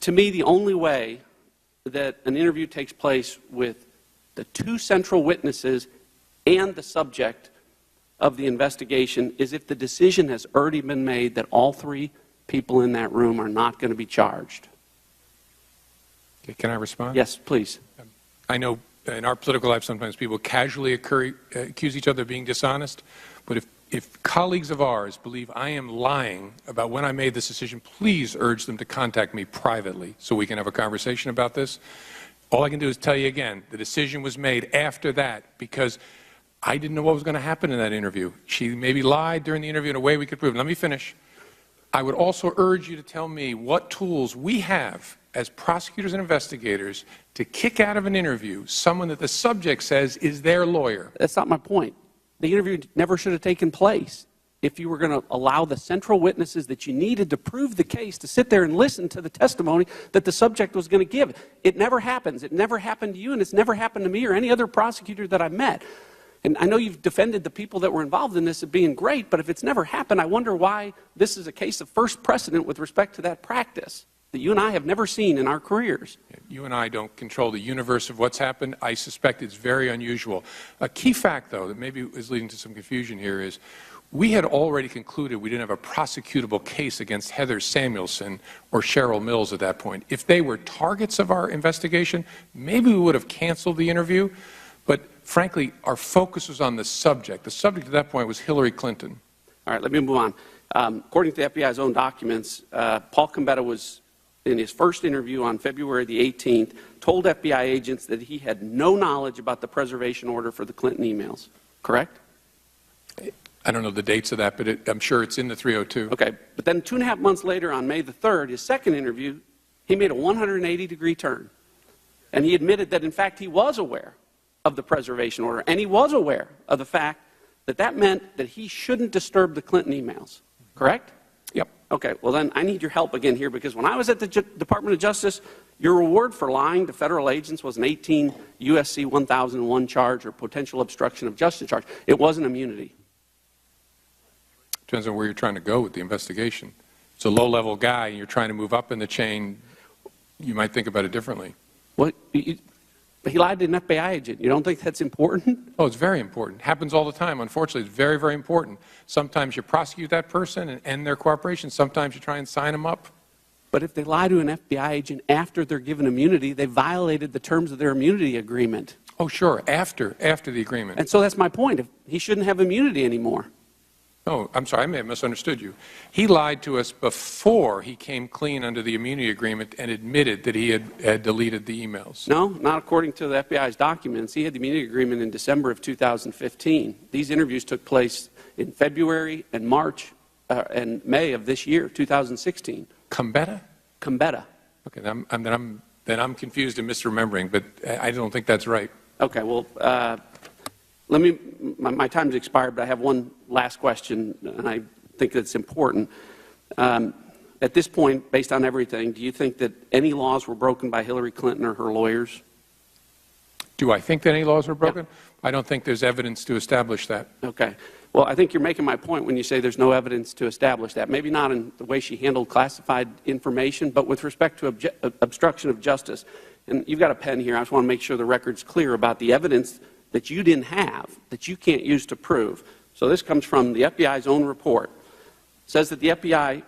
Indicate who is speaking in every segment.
Speaker 1: To me, the only way that an interview takes place with the two central witnesses and the subject of the investigation is if the decision has already been made that all three people in that room are not going to be charged.
Speaker 2: Okay, can I respond?
Speaker 1: Yes, please.
Speaker 2: I know in our political life sometimes people casually accuse each other of being dishonest, but if colleagues of ours believe I am lying about when I made this decision, please urge them to contact me privately so we can have a conversation about this. All I can do is tell you again, the decision was made after that because I didn't know what was going to happen in that interview. She maybe lied during the interview in a way we could prove. Let me finish. I would also urge you to tell me what tools we have as prosecutors and investigators to kick out of an interview someone that the subject says is their lawyer.
Speaker 1: That's not my point. The interview never should have taken place if you were going to allow the central witnesses that you needed to prove the case to sit there and listen to the testimony that the subject was going to give. It never happens. It never happened to you, and it's never happened to me or any other prosecutor that I've met. And I know you've defended the people that were involved in this as being great, but if it's never happened, I wonder why this is a case of first precedent with respect to that practice that you and I have never seen in our careers.
Speaker 2: You and I don't control the universe of what's happened. I suspect it's very unusual. A key fact, though, that maybe is leading to some confusion here is we had already concluded we didn't have a prosecutable case against Heather Samuelson or Cheryl Mills at that point. If they were targets of our investigation, maybe we would have canceled the interview. But frankly, our focus was on the subject. The subject at that point was Hillary Clinton.
Speaker 1: All right, let me move on. According to the FBI's own documents, Paul Gambetta was, in his first interview on February the 18th, told FBI agents that he had no knowledge about the preservation order for the Clinton emails. Correct?
Speaker 2: I don't know the dates of that, but I'm sure it's in the 302.
Speaker 1: Okay, but then 2.5 months later, on May the 3rd, his second interview, he made a 180-degree turn. And he admitted that, in fact, he was aware of the preservation order, and he was aware of the fact that that meant that he shouldn't disturb the Clinton emails. Correct?
Speaker 2: Yep.
Speaker 1: Okay, well then I need your help again here, because when I was at the Department of Justice, your reward for lying to federal agents was an 18 U.S.C. 1001 charge or potential obstruction of justice charge. It wasn't immunity.
Speaker 2: Depends on where you're trying to go with the investigation. If it's a low-level guy and you're trying to move up in the chain, you might think about it differently.
Speaker 1: Well, he lied to an FBI agent. You don't think that's important?
Speaker 2: Oh, it's very important. Happens all the time. Unfortunately, it's very, very important. Sometimes you prosecute that person and end their cooperation. Sometimes you try and sign them up.
Speaker 1: But if they lie to an FBI agent after they're given immunity, they violated the terms of their immunity agreement.
Speaker 2: Oh, sure, after the agreement.
Speaker 1: And so that's my point. He shouldn't have immunity anymore.
Speaker 2: Oh, I'm sorry, I may have misunderstood you. He lied to us before he came clean under the immunity agreement and admitted that he had deleted the emails.
Speaker 1: No, not according to the FBI's documents. He had the immunity agreement in December of 2015. These interviews took place in February and March and May of this year, 2016.
Speaker 2: Gambetta?
Speaker 1: Gambetta.
Speaker 2: Okay, then I'm confused and misremembering, but I don't think that's right.
Speaker 1: Okay, well, my time's expired, but I have one last question, and I think it's important. At this point, based on everything, do you think that any laws were broken by Hillary Clinton or her lawyers?
Speaker 2: Do I think that any laws were broken?
Speaker 1: Yeah.
Speaker 2: I don't think there's evidence to establish that.
Speaker 1: Okay. Well, I think you're making my point when you say there's no evidence to establish that. Maybe not in the way she handled classified information, but with respect to obstruction of justice. And you've got a pen here. I just want to make sure the record's clear about the evidence that you didn't have, that you can't use to prove. So this comes from the FBI's own report. It says that the FBI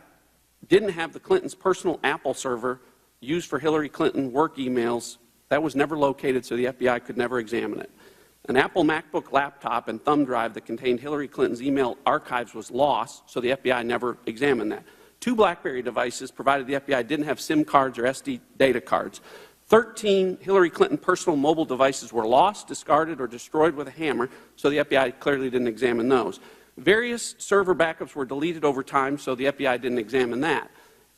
Speaker 1: didn't have the Clintons' personal Apple server used for Hillary Clinton work emails. That was never located, so the FBI could never examine it. An Apple MacBook laptop and thumb drive that contained Hillary Clinton's email archives was lost, so the FBI never examined that. 2 BlackBerry devices, provided the FBI didn't have SIM cards or SD data cards. 13 Hillary Clinton personal mobile devices were lost, discarded, or destroyed with a hammer, so the FBI clearly didn't examine those. Various server backups were deleted over time, so the FBI didn't examine that.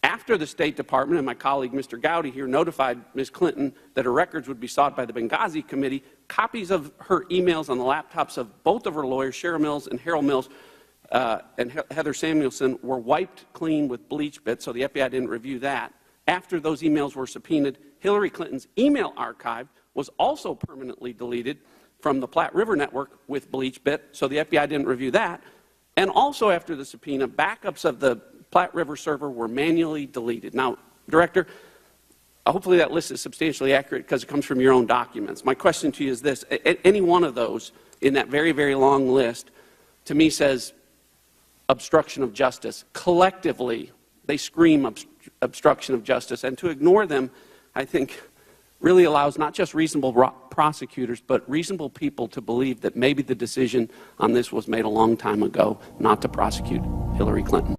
Speaker 1: After the State Department and my colleague Mr. Gowdy here notified Ms. Clinton that her records would be sought by the Benghazi Committee, copies of her emails on the laptops of both of her lawyers, Cheryl Mills and Harold Mills, and Heather Samuelson, were wiped clean with bleach bits, so the FBI didn't review that. After those emails were subpoenaed, Hillary Clinton's email archive was also permanently deleted from the Platte River Network with bleach bit, so the FBI didn't review that. And also after the subpoena, backups of the Platte River server were manually deleted. Now, Director, hopefully that list is substantially accurate because it comes from your own documents. My question to you is this. Any one of those in that very, very long list, to me, says obstruction of justice. Collectively, they scream obstruction of justice. And to ignore them, I think, really allows not just reasonable prosecutors, but reasonable people to believe that maybe the decision on this was made a long time ago not to prosecute Hillary Clinton.